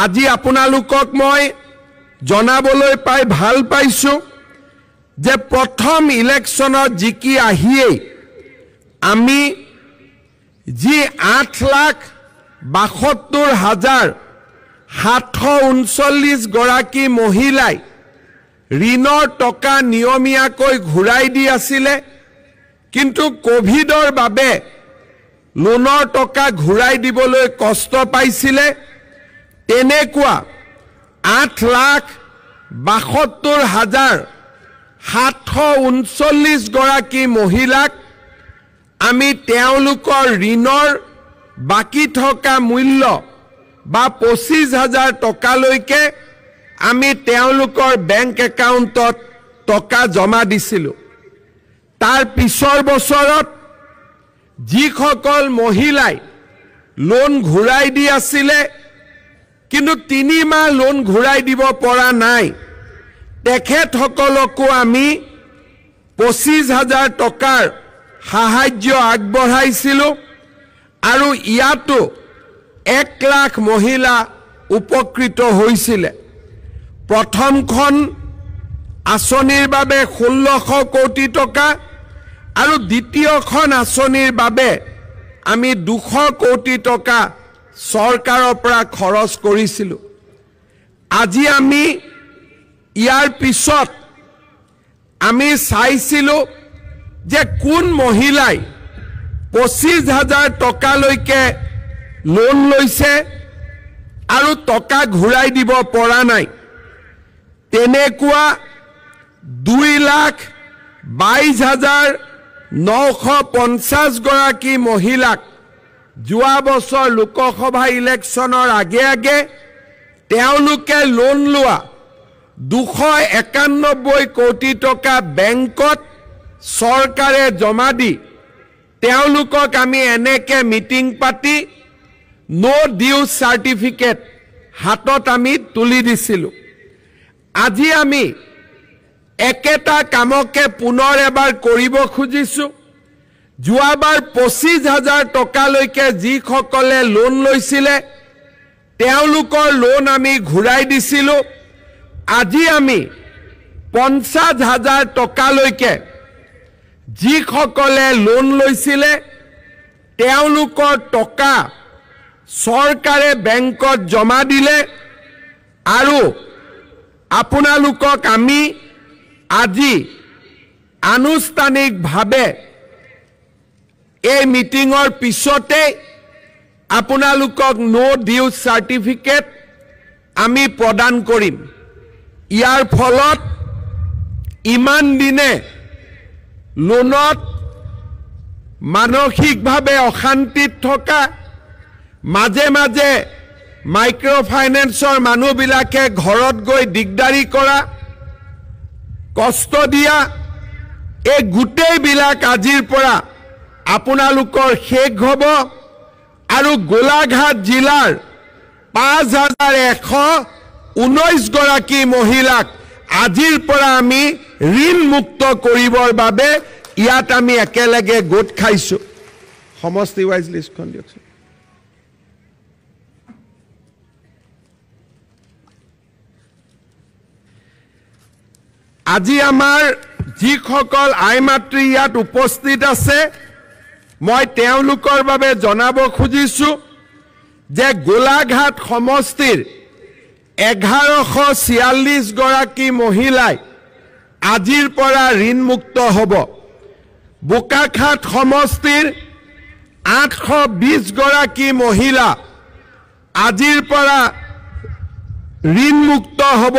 আজি আপোনালোকক মই জনাবলৈ পাই ভাল পাইছো যে প্ৰথম ইলেকশ্যনত জিকি আহিয়েই আমি যি 8,72,739 গৰাকী মহিলাই ঋণৰ টকা নিয়মীয়াকৈ ঘূৰাই দি আছিলে কিন্তু কোভিডৰ বাবে লোনৰ টকা ঘূৰাই দিবলৈ কষ্ট পাইছিলে তেনেকুৱা 8,72,739 গৰাকী মহিলাক আমি তেওঁলোকৰ ঋণৰ বাকি থকা মূল্য বা 25,000 টকালৈকে আমি তেওঁলোকৰ বেংক একাউণ্টত টকা জমা দিছিলোঁ তাৰ পিছৰ বছৰত যিসকল মহিলাই লোন ঘূৰাই দি আছিলে কিন্তু 3 মাহ লোন ঘূৰাই দিব পৰা নাই তেখেতসকলকো আমি 25,000 টকাৰ সাহায্য আগবঢ়াইছিলোঁ আৰু ইয়াতো 1 লাখ মহিলা উপকৃত হৈছিলে প্ৰথমখন আঁচনিৰ বাবে 1600 কোটি টকা আৰু দ্বিতীয়খন আঁচনিৰ বাবে আমি 200 কোটি টকা চৰকাৰৰ পৰা খৰচ কৰিছিলোঁ আজি আমি ইয়াৰ পিছত আমি চাইছিলোঁ যে কোন মহিলাই 25,000 টকালৈকে লোন লৈছে আৰু টকা ঘূৰাই দিব পৰা নাই তেনেকুৱা 2,22,950 গৰাকী মহিলাক যোৱা বছৰ লোকসভা ইলেকশ্যনৰ আগে আগে তেওঁলোকে লোন লোৱা 291 কোটি টকা বেংকত চৰকাৰে জমা দি তেওঁলোকক আমি এনেকে মিটিং পাতি নো ডিউ সাৰ্টিফিকেট হাতত আমি তুলি দিছিলোঁ আজি আমি একেটা কামকে পুনৰ এবাৰ কৰিব খুজিছোঁ যোৱাবাৰ 25,000 টকালৈকে যিসকলে লোন লৈছিলে তেওঁলোকৰ লোন আমি ঘূৰাই দিছিলোঁ আজি আমি 50,000 টকালৈকে যিসকলে লোন লৈছিলে তেওঁলোকৰ টকা চৰকাৰে বেংকত জমা দিলে আৰু আপোনালোকক আমি আজি আনুষ্ঠানিকভাৱে এই মিটিঙৰ পিছতে আপোনালোকক নো ডিউ সাৰ্টিফিকেট আমি প্ৰদান কৰিম ইয়াৰ ফলত ইমান দিনে লোনত মানসিকভাৱে অশান্তিত থকা মাজে মাজে মাইক্ৰ ফাইনেন্সৰ মানুহবিলাকে ঘৰত গৈ দিগদাৰি কৰা কষ্ট দিয়া এই গোটেইবিলাক আজিৰ পৰা আপোনালোকৰ শেষ হ'ব আৰু গোলাঘাট জিলাৰ 5,119 গৰাকী মহিলাক আজিৰ পৰা আমি ঋণ মুক্ত কৰিবৰ বাবে ইয়াত আমি একেলগে গোট খাইছোঁ সমষ্টি ৱাইজ লিষ্টখন দিয়কচোন আজি আমাৰ যিসকল আইমাতৃ ইয়াত উপস্থিত আছে মই তেওঁলোকৰ বাবে জনাব খুজিছোঁ যে গোলাঘাট সমষ্টিৰ 1146 গৰাকী মহিলাই আজিৰ পৰা ঋণ মুক্ত হ'ব বোকাখাট সমষ্টিৰ 820 গৰাকী মহিলা আজিৰ পৰা ঋণ মুক্ত হ'ব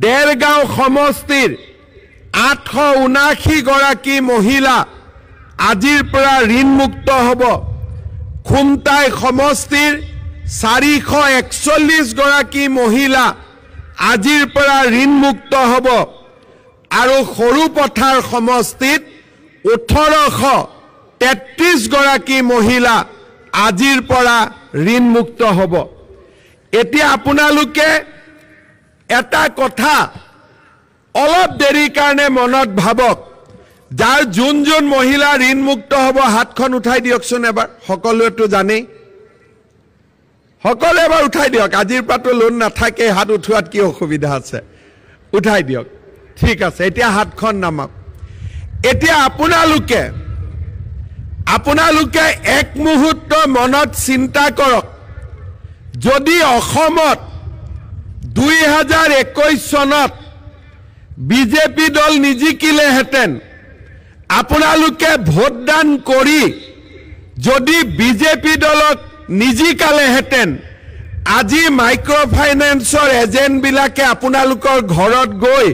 দেৰগাঁও সমষ্টিৰ 879 গৰাকী মহিলা আজিৰ পৰা ঋণ মুক্ত হ'ব খুমটাই সমষ্টিৰ 441 গৰাকী মহিলা আজিৰ পৰা ঋণ মুক্ত হ'ব আৰু সৰুপথাৰ সমষ্টিত 1833 গৰাকী মহিলা আজিৰ পৰা ঋণ মুক্ত হ'ব এতিয়া আপোনালোকে এটা কথা অলপ দেৰি কাৰণে মনত ভাবক যাৰ যোন যোন মহিলা ঋণ মুক্ত হ'ব হাতখন উঠাই দিয়কচোন এবাৰ সকলোৱেতো জানেই সকলে এবাৰ উঠাই দিয়ক আজিৰ পৰাটো লোন নাথাকে হাত উঠোৱাত কি অসুবিধা আছে উঠাই দিয়ক ঠিক আছে এতিয়া হাতখন নামাক এতিয়া আপোনালোকে এক মুহূৰ্ত মনত চিন্তা কৰক যদি অসমত 2021 চনত বিজেপি দল নিজিকিলেহেঁতেন আপোনালোকে ভোটদান কৰি যদি বিজেপি দলক নিজিকালেহেঁতেন আজি মাইক্ৰ ফাইনেন্সৰ এজেণ্টবিলাকে আপোনালোকৰ ঘৰত গৈ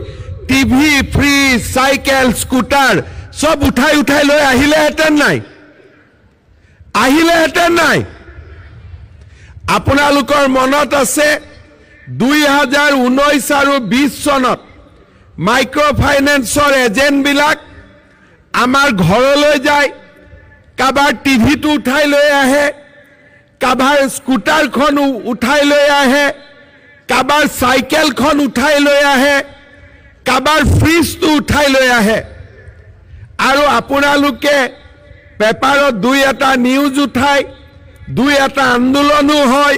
টিভি ফ্ৰিজ চাইকেল স্কুটাৰ সব উঠাই লৈ আহিলেহেঁতেন নাই আপোনালোকৰ মনত আছে 2019 আৰু 20 চনত মাইক্ৰ ফাইনেন্সৰ এজেণ্টবিলাক আমাৰ ঘৰলৈ যায় কাবাৰ টিভিটো উঠাই লৈ আহে কাবাৰ স্কুটাৰখন উঠাই লৈ আহে কাবাৰ চাইকেলখন উঠাই লৈ আহে কাবাৰ ফ্ৰিজটো উঠাই লৈ আহে আৰু আপোনালোকে পেপাৰত দুই এটা নিউজ উঠাই দুই এটা আন্দোলনো হয়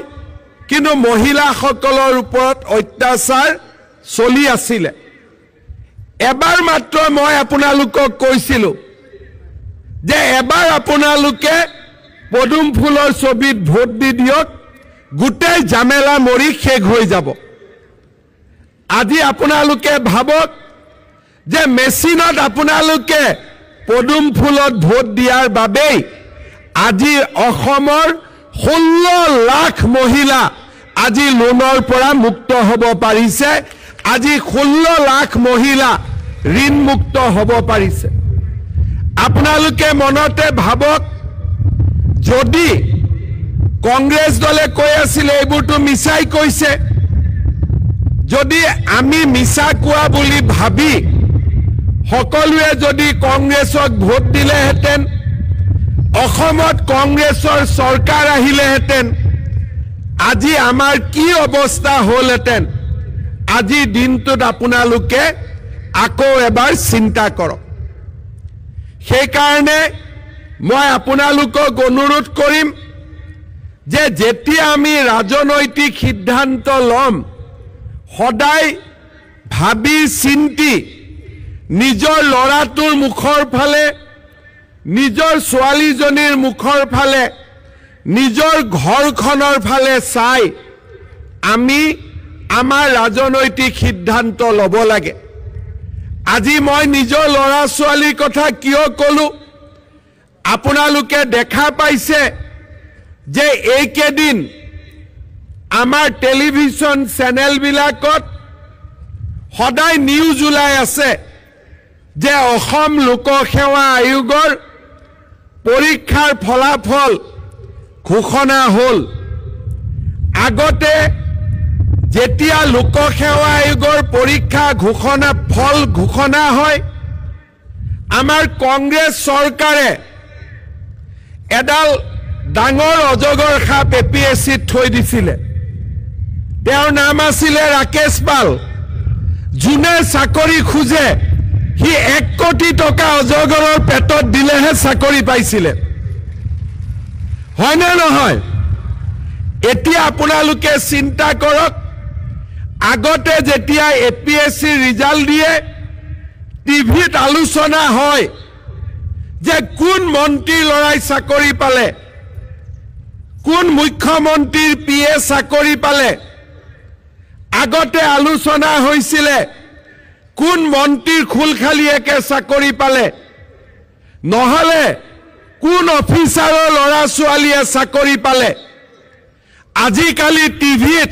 কিন্তু মহিলাসকলৰ ওপৰত অত্যাচাৰ চলি আছিল এবাৰ মাত্ৰ মই আপোনালোকক কৈছিলো যে এবাৰ আপোনালোকে পদুম ফুলৰ ছবিত ভোট দি দিয়ক গুটেই জামেলা মৰি শেষ হৈ যাব আজি আপোনালোকে ভাবক যে মেচিনত আপোনালোকে পদুম ফুলত ভোট দিয়াৰ বাবে আজি অসমৰ 16 লাখ মহিলা আজি লোনৰ পৰা মুক্ত হ'ব পাৰিছে আজি 16 লাখ মহিলা ঋণ মুক্ত হ'ব পাৰিছে আপোনালোকে মনতে ভাবক যদি কংগ্ৰেছ দলে কৈ আছিল এইবোৰটো মিছাই কৈছে যদি আমি মিছা কোৱা বুলি ভাবি সকলোৱে যদি কংগ্ৰেছক ভোট দিলেহেঁতেন অসমত কংগ্ৰেছৰ চৰকাৰ আহিলেহেঁতেন আজি আমাৰ কি অৱস্থা হ'লহেঁতেন আজি দিনটোত আপোনালোকে আকৌ এবাৰ চিন্তা কৰক সেইকাৰণে মই আপোনালোকক অনুৰোধ কৰিম যে যেতিয়া আমি ৰাজনৈতিক সিদ্ধান্ত ল'ম সদায় ভাবি চিন্তি নিজৰ ল'ৰাটোৰ মুখৰ ফালে নিজৰ ছোৱালীজনীৰ মুখৰ ফালে নিজৰ ঘৰখনৰ ফালে চাই আমি আমাৰ ৰাজনৈতিক সিদ্ধান্ত ল'ব লাগে আজি মই নিজৰ ল'ৰা ছোৱালীৰ কথা কিয় ক'লো আপোনালোকে দেখা পাইছে যে এইকেদিন আমাৰ টেলিভিছন চেনেলবিলাকত সদায় নিউজ ওলাই আছে যে অসম লোকসেৱা আয়োগৰ পৰীক্ষাৰ ফলাফল ঘোষণা হ'ল আগতে যেতিয়া লোকসেৱা আয়োগৰ পৰীক্ষা ফল ঘোষণা হয় আমাৰ কংগ্ৰেছ চৰকাৰে এডাল ডাঙৰ অজগৰ সাপ এপিএছচিত থৈ দিছিলে তেওঁৰ নাম আছিল ৰাকেশ পাল যোনে চাকৰি খুজে হি 1 কোটি টকা অজগৰৰ পেটত দিলেহে চাকৰি পাইছিলে হয় নে নহয় এতিয়া আপোনালোকে চিন্তা কৰক আগতে যেতিয়া এপিএছচি ৰিজাল্ট দিয়ে টিভিত আলোচনা হয় যে কোন মন্ত্ৰীৰ লৰাই চাকৰি পালে কোন মুখ্যমন্ত্ৰীৰ পিএ চাকৰি পালে আগতে আলোচনা হৈছিল কোন মন্ত্ৰীৰ খুলখালিয়েকে চাকৰি পালে নহলে কোন অফিচাৰৰ লৰা ছোৱালীয়ে চাকৰি পালে আজিকালি টিভিত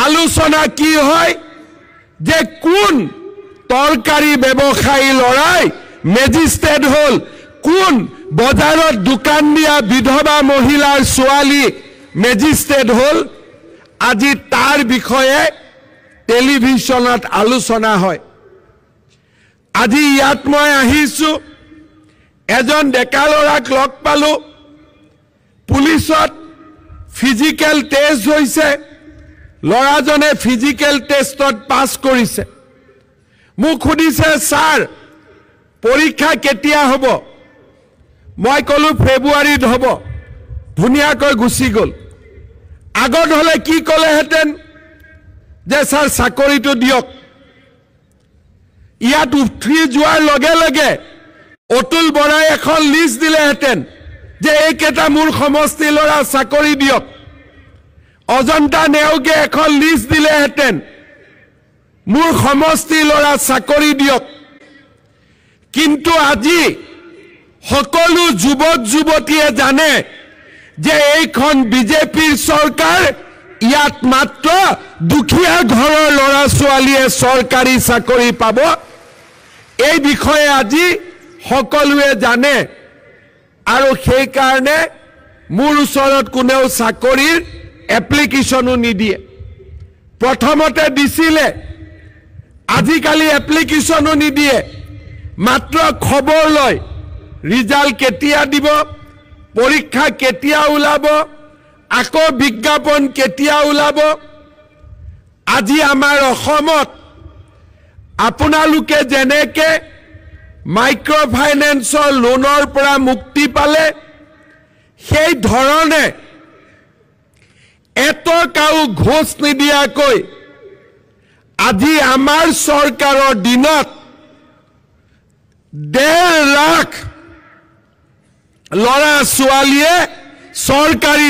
আলোচনা কি হয় যে কোন তৰকাৰী ব্যৱসায়ী লৰাই মেজিষ্ট্ৰেট হল কোন বজাৰত দোকান দিয়া বিধৱা মহিলাৰ ছোৱালী মেজিষ্ট্ৰেট হল আজি তাৰ বিষয়ে টেলিভিছনত আলোচনা হয় আজি ইয়াত মই আহিছো এজন ডেকা লৰাক লগ পালো পুলিচত ফিজিক্যাল টেষ্ট হৈছে লৰাজনে ফিজিক্যাল টেষ্টত পাস কৰিছে মোক খুদিছে স্যাৰ পৰীক্ষা কেতিয়া হ'ব মই কলো ফেব্ৰুৱাৰীত হ'ব ধুনিয়াকৈ গুছি গল আগত হলে কি কলেহেঁতেন যে স্যার চাকৰিটো দিয়ক ইয়াত উঠি যোৱাৰ লগে লগে অতুল বৰাই এখন লিষ্ট দিলেহেঁতেন যে এইকেইটা মোৰ সমষ্টি ল'ৰা চাকৰি দিয়ক অজন্তা নেওগে এখন লিষ্ট দিলেহেঁতেন মোৰ সমষ্টি ল'ৰা চাকৰি দিয়ক কিন্তু আজি সকলো যুৱক যুৱতীয়ে জানে যে এইখন বিজেপিৰ চৰকাৰ ইয়াত মাত্ৰ দুখীয়া ঘৰৰ ল'ৰা ছোৱালীয়ে চৰকাৰী চাকৰি পাব এই বিষয়ে আজি সকলোৱে জানে আৰু সেই কাৰণে মোৰ ওচৰত কোনেও চাকৰিৰ এপ্লিকেশনো নিদিয়ে প্ৰথমতে দিছিলে আজিকালি এপ্লিকেশনো নিদিয়ে মাত্ৰ খবৰ লয় ৰিজাল্ট কেতিয়া দিব পৰীক্ষা কেতিয়া ওলাব আকৌ বিজ্ঞাপন কেতিয়া ওলাব আজি আমাৰ অসমত আপোনালোকে যেনেকে মাইক্ৰ ফাইনেন্সৰ লোনৰ পৰা মুক্তি পালে সেই ধৰণে এটকাও ঘোষ নিদিয়াকৈ আজি আমাৰ চৰকাৰৰ দিনত 1.5 লাখ ল'ৰা ছোৱালীয়ে চৰকাৰী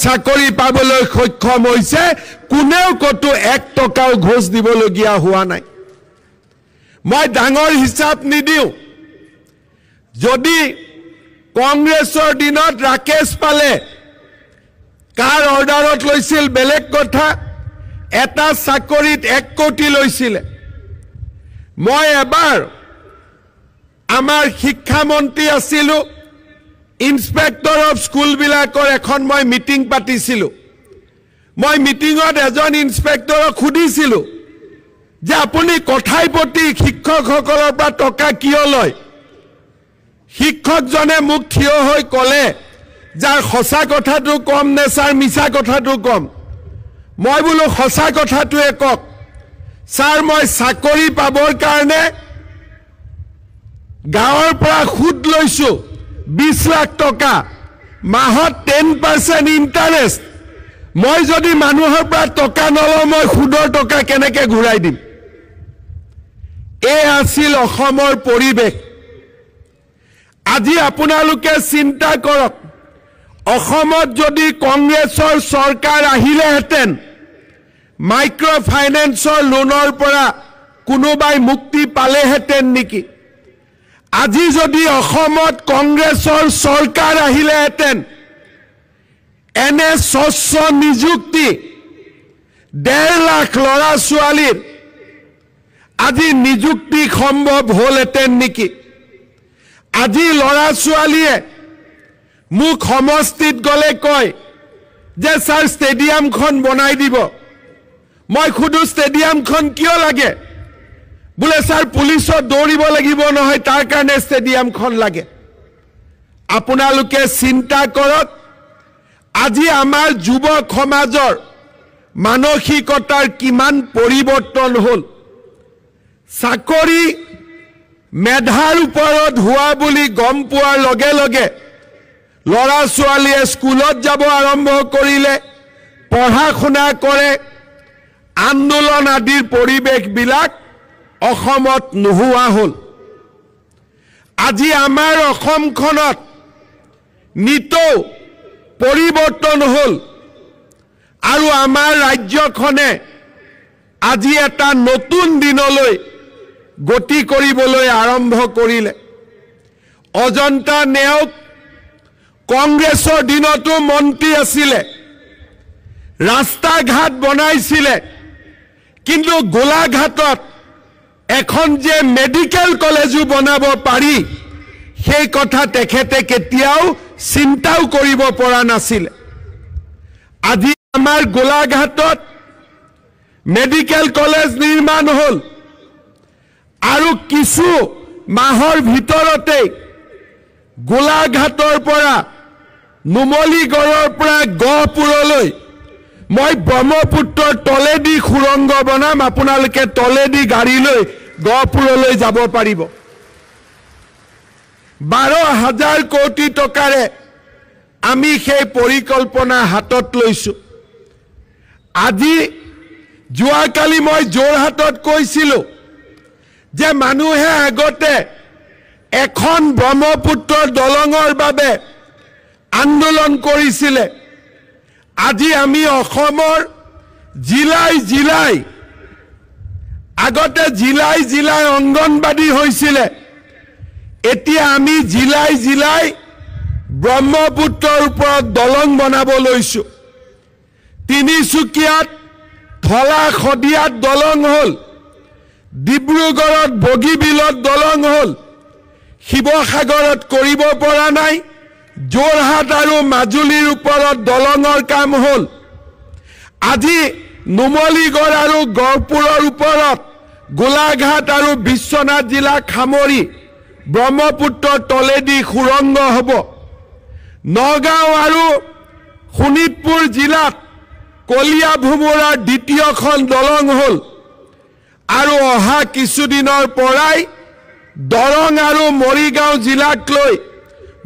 চাকৰি পাবলৈ সক্ষম হৈছে কোনেও কতো 1 টকাও ঘোষ দিবলগীয়া হোৱা নাই মই ডাঙৰ হিচাপ নিদিও যদি কংগ্ৰেছৰ দিনত ৰাকেশ পালে কাৰ অৰ্ডাৰত লৈছিল বেলেগ কথা এটা চাকৰিত 1 কোটি লৈছিল মই এবাৰ আমাৰ শিক্ষা মন্ত্ৰী আছিলো ইন্সপেক্টৰ অফ স্কুল বিলাকৰ এখন মই মিটিং পাতিছিলো মই মিটিঙত এজন ইন্সপেক্টৰক খুদিছিলো যে আপুনি কথাই প্ৰতি শিক্ষকসকলৰ পৰা টকা কিয় লয় শিক্ষকজনে মোক থিয় হৈ ক'লে যাৰ সঁচা কথাটো কম নে ছাৰ মিছা কথাটো কম মই বোলো সঁচা কথাটোৱে কক ছাৰ মই চাকৰি পাবৰ কাৰণে গাঁৱৰ পৰা সুদ লৈছো 20 লাখ টকা মাহত 10% ইন্টাৰেষ্ট মই যদি মানুহৰ পৰা টকা নলওঁ মই সুদৰ টকা কেনেকৈ ঘূৰাই দিম এই আছিল অসমৰ পৰিৱেশ আজি আপোনালোকে চিন্তা কৰক অসমত যদি কংগ্ৰেছৰ চৰকাৰ আহিলেহেঁতেন মাইক্ৰ ফাইনেন্সৰ লোনৰ পৰা কোনোবাই মুক্তি পালেহেঁতেন নেকি আজি যদি অসমত কংগ্ৰেছৰ চৰকাৰ আহিলেহেঁতেন এনে স্বচ্ছ নিযুক্তি 1.5 লাখ ল'ৰা ছোৱালীৰ আজি নিযুক্তি সম্ভৱ হ'লহেঁতেন নেকি আজি ল'ৰা ছোৱালীয়ে মোক সমষ্টিত গ'লে কয় যে ছাৰ ষ্টেডিয়ামখন বনাই দিব মই খুদু ষ্টেডিয়ামখন কিয় লাগে বোলে ছাৰ পুলিচত দৌৰিব লাগিব নহয় তাৰ কাৰণে ষ্টেডিয়ামখন লাগে আপোনালোকে চিন্তা কৰক আজি আমাৰ যুৱক সমাজৰ মানসিকতাৰ কিমান পৰিৱৰ্তন হ'ল চাকৰি মেধাৰ ওপৰত হোৱা বুলি গম পোৱাৰ লগে লগে ল'ৰা ছোৱালীয়ে স্কুলত যাব আৰম্ভ কৰিলে পঢ়া শুনা কৰে আন্দোলন আদিৰ পৰিৱেশবিলাক অসমত নোহোৱা হ'ল আজি আমাৰ অসমখনত নিতৌ পৰিৱৰ্তন হ'ল আৰু আমাৰ ৰাজ্যখনে আজি এটা নতুন দিনলৈ গতি কৰিবলৈ আৰম্ভ কৰিলে অজন্তা নেওগ কংগ্ৰেছৰ দিনতো মন্ত্ৰী আছিলে ৰাস্তা ঘাট বনাইছিলে কিন্তু গোলাঘাটত এখন যে মেডিকেল কলেজো বনাব পাৰি সেই কথা তেখেতে কেতিয়াও চিন্তাও কৰিব পৰা নাছিল আজি আমাৰ গোলাঘাটত মেডিকেল কলেজ নিৰ্মাণ হ'ল আৰু কিছু মাহৰ ভিতৰতে গোলাঘাটৰ পৰা নুমলীগড়ৰ পৰা গহপুৰলৈ মই ব্ৰহ্মপুত্ৰৰ তলেদি সুৰংগ বনাম আপোনালোকে তলেদি গাড়ী লৈ গহপুৰলৈ যাব পাৰিব 12,000 কোটি টকাৰে আমি সেই পৰিকল্পনা হাতত লৈছো আজি যোৱাকালি মই যোৰহাটত কৈছিলোঁ যে মানুহে আগতে এখন ব্ৰহ্মপুত্ৰৰ দলঙৰ বাবে আন্দোলন কৰিছিলে। আজি আমি অসমৰ জিলাই জিলাই আগতে জিলাই জিলাই অংগনবাদী হৈছিলে, এতিয়া আমি জিলাই জিলাই ব্ৰহ্মপুত্ৰৰ ওপৰত দলং বনাব লৈছোঁ। তিনিচুকীয়াত ধলা শদিয়াত দলং হ'ল, ডিব্ৰুগড়ত বগীবিলত দলং হ'ল, শিৱসাগৰত কৰিব পৰা নাই, যোৰহাট আৰু মাজুলীৰ ওপৰত দলঙৰ কাম হ'ল। আজি নুমলীগড় আৰু গহপুৰৰ ওপৰত গোলাঘাট আৰু বিশ্বনাথ জিলাক সামৰি ব্ৰহ্মপুত্ৰৰ তলেদি সুৰংগ হ'ব। নগাঁও আৰু শোণিতপুৰ জিলাত কলীয়া ভোমোৰাৰ দ্বিতীয়খন দলং হ'ল আৰু অহা কিছুদিনৰ পৰাই দৰং আৰু মৰিগাঁও জিলাক লৈ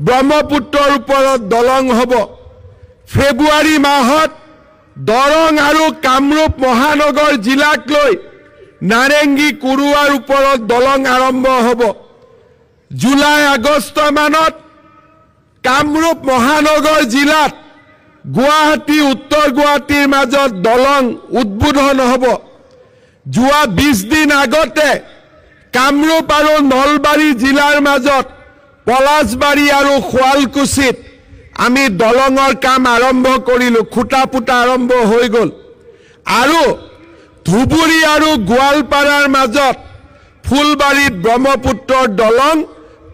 ব্ৰহ্মপুত্ৰৰ ওপৰত দলং হ'ব। ফেব্ৰুৱাৰী মাহত দৰং আৰু কামৰূপ মহানগৰ জিলাক লৈ নাৰেংগী কুৰুৱাৰ ওপৰত দলং আৰম্ভ হ'ব। জুলাই আগষ্ট মানত কামৰূপ মহানগৰ জিলাত গুৱাহাটী উত্তৰ গুৱাহাটীৰ মাজত দলং উদ্বোধন হ'ব। যোৱা 20 দিন আগতে কামৰূপ আৰু নলবাৰী জিলাৰ মাজত পলাশবাৰী আৰু শুৱালকুছিত আমি দলঙৰ কাম আৰম্ভ কৰিলোঁ, খুঁটা পুটা আৰম্ভ হৈ গ'ল। আৰু ধুবুৰী আৰু গোৱালপাৰাৰ মাজত ফুলবাৰীত ব্ৰহ্মপুত্ৰৰ দলং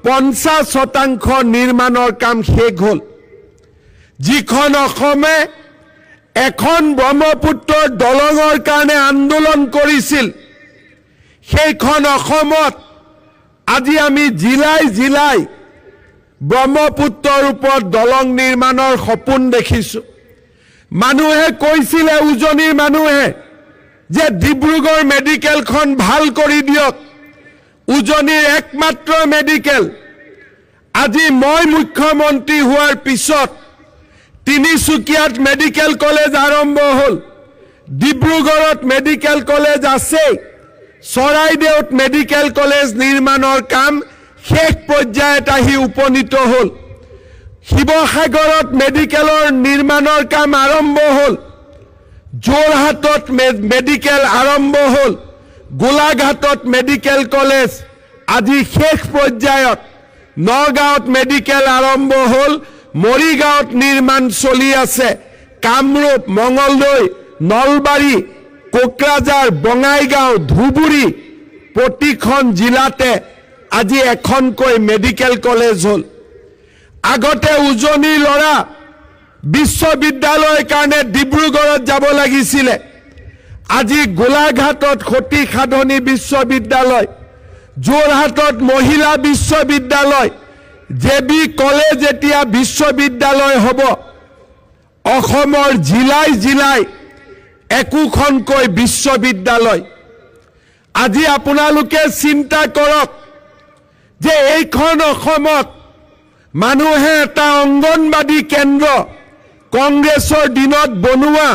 50% নিৰ্মাণৰ কাম শেষ হ'ল। যিখন অসমে এখন ব্ৰহ্মপুত্ৰৰ দলঙৰ কাৰণে আন্দোলন কৰিছিল, সেইখন অসমত আজি আমি জিলাই জিলাই ব্ৰহ্মপুত্ৰৰ ওপৰত দলং নিৰ্মাণৰ সপোন দেখিছোঁ। মানুহে কৈছিলে, উজনিৰ মানুহে, যে ডিব্ৰুগড় মেডিকেলখন ভাল কৰি দিয়ক, উজনিৰ একমাত্ৰ মেডিকেল। আজি মই মুখ্যমন্ত্ৰী হোৱাৰ পিছত তিনিচুকীয়াত মেডিকেল কলেজ আৰম্ভ হ'ল, ডিব্ৰুগড়ত মেডিকেল কলেজ আছে, চৰাইদেউত মেডিকেল কলেজ নিৰ্মাণৰ কাম শেষ পৰ্যায়ত আহি উপনীত হ'ল, শিৱসাগৰত মেডিকেলৰ নিৰ্মাণৰ কাম আৰম্ভ হ'ল, যোৰহাটত মেডিকেল আৰম্ভ হ'ল, গোলাঘাটত মেডিকেল কলেজ আজি শেষ পৰ্যায়ত, নগাঁৱত মেডিকেল আৰম্ভ হ'ল, মৰিগাঁৱত নিৰ্মাণ চলি আছে, কামৰূপ, মঙলদৈ, নলবাৰী, কোকৰাঝাৰ, বঙাইগাঁও, ধুবুৰী প্ৰতিখন জিলাতে আজি এখনকৈ মেডিকেল কলেজ হ'ল। আগতে উজনিৰ ল'ৰা বিশ্ববিদ্যালয়ৰ কাৰণে ডিব্ৰুগড়ত যাব লাগিছিলে, আজি গোলাঘাটত সতী সাধনী বিশ্ববিদ্যালয়, যোৰহাটত মহিলা বিশ্ববিদ্যালয়, জেবি কলেজ এতিয়া বিশ্ববিদ্যালয় হ'ব। অসমৰ জিলাই জিলাই একোখনকৈ বিশ্ববিদ্যালয়। আজি আপোনালোকে চিন্তা কৰক যে এইখন অসমত মানুহে এটা অংগনবাদী কেন্দ্ৰ কংগ্ৰেছৰ দিনত বনোৱা,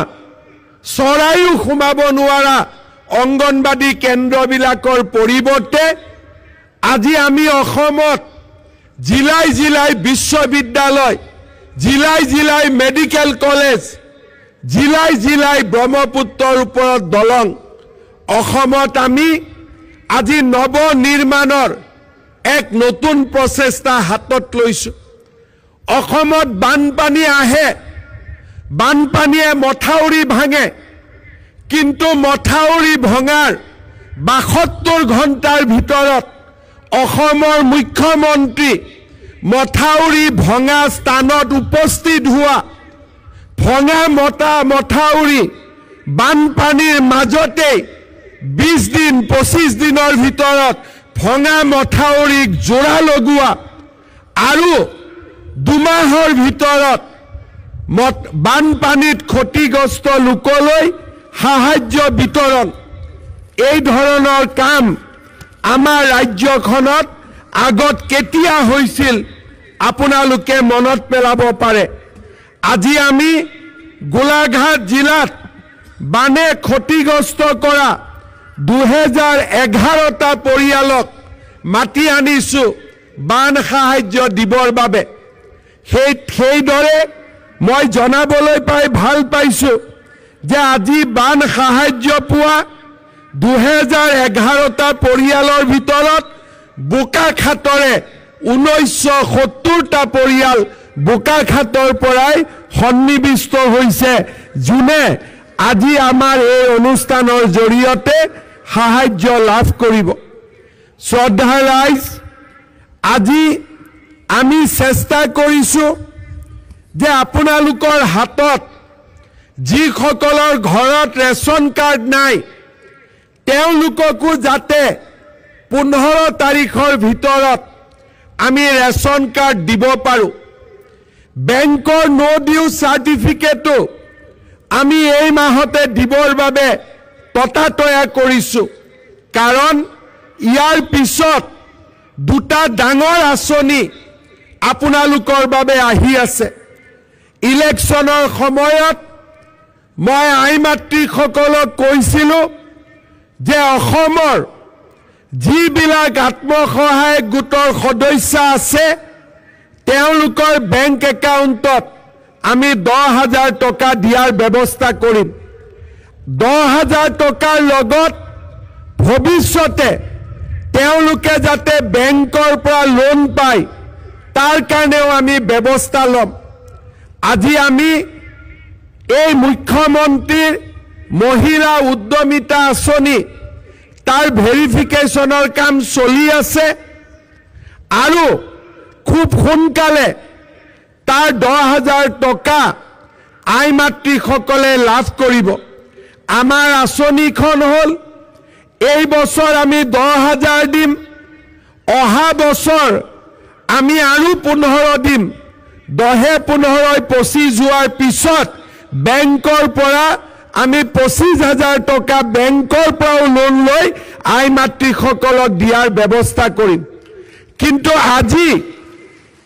চৰাইও সোমাব নোৱাৰা অংগনবাদী কেন্দ্ৰবিলাকৰ পৰিৱৰ্তে আজি আমি অসমত জিলাই জিলাই বিশ্ববিদ্যালয়, জিলাই জিলাই মেডিকেল কলেজ, জিলাই জিলাই ব্ৰহ্মপুত্ৰৰ ওপৰত দলং। অসমত আমি আজি নৱ নিৰ্মাণৰ এক নতুন প্ৰচেষ্টা হাতত লৈছোঁ। অসমত বানপানী আহে, বানপানীয়ে মথাউৰি ভাঙে, কিন্তু মথাউৰি ভঙাৰ 72 ঘণ্টাৰ ভিতৰত অসমৰ মুখ্যমন্ত্ৰী মথাউৰি ভঙা স্থানত উপস্থিত হোৱা, ভঙা মথাউৰি বানপানীৰ মাজতে 20 দিন 25 দিনৰ ভিতৰত ভঙা মথাউৰিক জোৰা লগোৱা আৰু 2 মাহৰ ভিতৰত বানপানীত ক্ষতিগ্ৰস্ত লোকলৈ সাহায্য বিতৰণ, এই ধৰণৰ কাম আমাৰ ৰাজ্যখনত আগত কেতিয়া হৈছিল আপোনালোকে মনত পেলাব পাৰে। আজি আমি গোলাঘাট জিলাত বানে ক্ষতিগ্ৰস্ত কৰা 2011টা পৰিয়ালক মাতি আনিছো বান সাহায্য দিবৰ বাবে সেইদৰে মই জনাবলৈ পাই ভাল পাইছো যে আজি বান সাহায্য পোৱা 2011টা পৰিয়ালৰ ভিতৰত বোকাখাতৰে 1970টা পৰিয়াল বোকাখাতৰ পৰাই সন্নিবিষ্ট হৈছে যোনে আজি আমাৰ এই অনুষ্ঠানৰ জৰিয়তে সাহায্য লাভ কৰিব শ্ৰদ্ধা ৰাইজ আজি আমি চেষ্টা কৰিছো যে আপোনালোকৰ হাতত যিসকলৰ ঘৰত ৰেচন কাৰ্ড নাই তেওঁলোককো যাতে 15 তাৰিখৰ ভিতৰত আমি ৰেচন কাৰ্ড দিব পাৰো বেংকৰ নো ডিউ সাৰ্টিফিকেটো আমি এই মাহতে দিবৰ বাবে ততাতয়া কৰিছো কাৰণ ইয়াৰ পিছত দুটা ডাঙৰ আঁচনি আপোনালোকৰ বাবে আহি আছে ইলেকশ্যনৰ সময়ত মই আইমাতৃসকলক কৈছিলো যে অসমৰ যিবিলাক আত্মসহায়ক গোটৰ সদস্য আছে তেওঁলোকৰ বেংক একাউণ্টত আমি 10,000 টকা দিয়াৰ ব্যৱস্থা কৰিম 10,000 টকাৰ লগত ভৱিষ্যতে তেওঁলোকে যাতে বেংকৰ পৰা লোন পায় তাৰ কাৰণেও আমি ব্যৱস্থা ল'ম আজি আমি এই মুখ্যমন্ত্ৰীৰ মহিলা উদ্যমিতা আঁচনি তাৰ ভেৰিফিকেশ্যনৰ কাম চলি আছে আৰু খুব সোনকালে তাৰ 10,000 টকা আইমাতৃসকলে লাভ কৰিব আমাৰ আঁচনিখন হ'ল এই বছৰ আমি 10,000 দিম অহা বছৰ আমি আৰু 15 দিম 10-15 25 যোৱাৰ পিছত বেংকৰ পৰা আমি 25,000 টকা বেংকৰ পৰা লোন লৈ আইমাতৃসকলক দিয়াৰ ব্যৱস্থা কৰিম কিন্তু আজি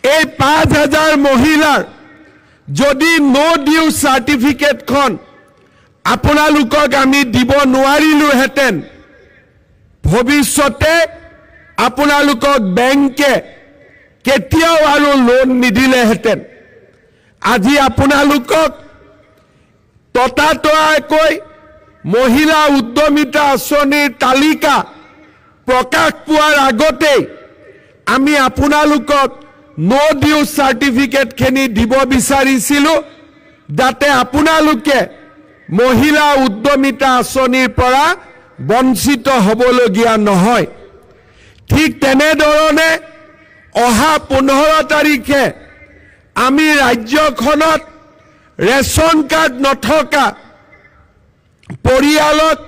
এই 5,000 মহিলাৰ যদি নো ডিউ সাৰ্টিফিকেটখন আপোনালোকক আমি দিব নোৱাৰিলোহেঁতেন ভৱিষ্যতে আপোনালোকক বেংকে কেতিয়াও আৰু লোন নিদিলেহেঁতেন আজি আপোনালোকক ততাতয়াকৈ মহিলা উদ্যমিতা আঁচনিৰ তালিকা প্ৰকাশ পোৱাৰ আগতে আমি আপোনালোকক নো ডিউ সাৰ্টিফিকেটখিনি দিব বিচাৰিছিলো যাতে আপোনালোকে মহিলা উদ্যমিতা আঁচনিৰ পৰা বঞ্চিত হ'বলগীয়া নহয় ঠিক তেনেধৰণে অহা 15 তাৰিখে আমি ৰাজ্যখনত ৰেচন কাৰ্ড নথকা পৰিয়ালক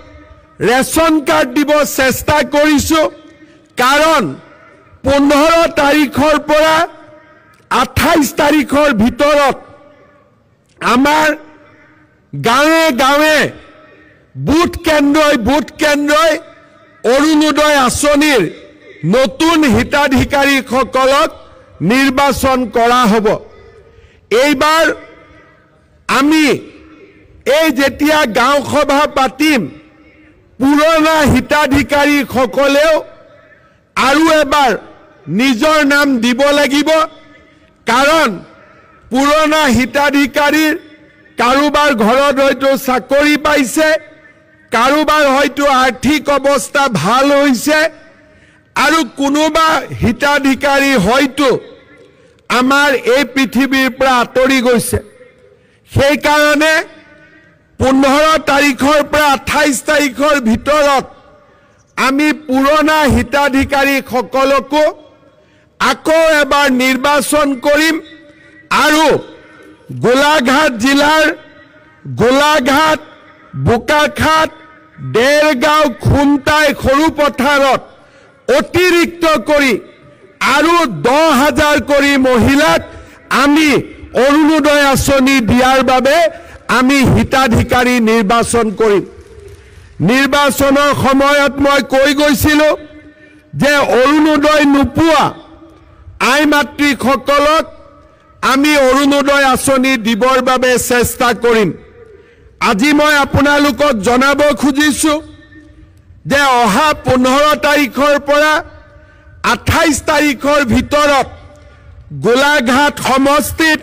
ৰেচন কাৰ্ড দিব চেষ্টা কৰিছো কাৰণ 15 তাৰিখৰ পৰা 28 তাৰিখৰ ভিতৰত আমাৰ গাঁৱে গাঁৱে বুথ কেন্দ্ৰই অৰুণোদয় আঁচনিৰ নতুন হিতাধিকাৰীসকলক নিৰ্বাচন কৰা হ'ব এইবাৰ আমি এই যেতিয়া গাঁও সভা পাতিম পুৰণা হিতাধিকাৰীসকলেও আৰু এবাৰ নিজৰ নাম দিব লাগিব কাৰণ পুৰণা হিতাধিকাৰীৰ কাৰোবাৰ ঘৰত হয়তো চাকৰি পাইছে কাৰোবাৰ হয়তো আৰ্থিক অৱস্থা ভাল হৈছে আৰু কোনোবা হিতাধিকাৰী হয়তো আমাৰ এই পৃথিৱীৰ পৰা আঁতৰি গৈছে সেই কাৰণে 15 তাৰিখৰ পৰা 28 তাৰিখৰ ভিতৰত আমি পুৰণা হিতাধিকাৰীসকলকো আকৌ এবাৰ নিৰ্বাচন কৰিম আৰু গোলাঘাট জিলাৰ গোলাঘাট বোকাখাত দেৰগাঁও খুমটাই সৰুপথাৰত অতিৰিক্ত কৰি আৰু 10,000 কৰি মহিলাক আমি অৰুণোদয় আঁচনি দিয়াৰ বাবে আমি হিতাধিকাৰী নিৰ্বাচন কৰিম নিৰ্বাচনৰ সময়ত মই কৈ গৈছিলো যে অৰুণোদয় নোপোৱা আইমাতৃসকলক আমি অৰুণোদয় আঁচনি দিবৰ বাবে চেষ্টা কৰিম আজি মই আপোনালোকক জনাব খুজিছো যে অহা 15 তাৰিখৰ পৰা 28 তাৰিখৰ ভিতৰত গোলাঘাট সমষ্টিত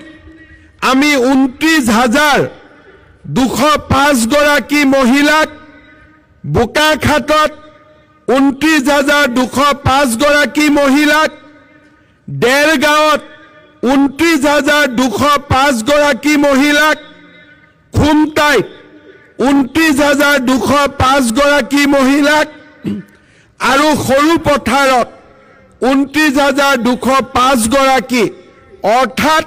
আমি 29,205 গৰাকী মহিলাক, বোকাখাটত 29,205 গৰাকী মহিলাক, দেৰগাঁৱত 29,205 গৰাকী মহিলাক, খুমটাইত 29,205 গৰাকী মহিলাক আৰু সৰু পথাৰত 29,205 গৰাকী, অৰ্থাৎ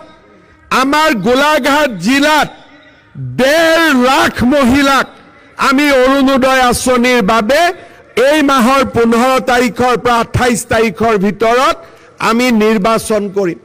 আমাৰ গোলাঘাট জিলাত 1.5 লাখ মহিলাক আমি অৰুণোদয় আঁচনিৰ বাবে এই মাহৰ 15 তাৰিখৰ পৰা 28 তাৰিখৰ ভিতৰত আমি নিৰ্বাচন কৰিম।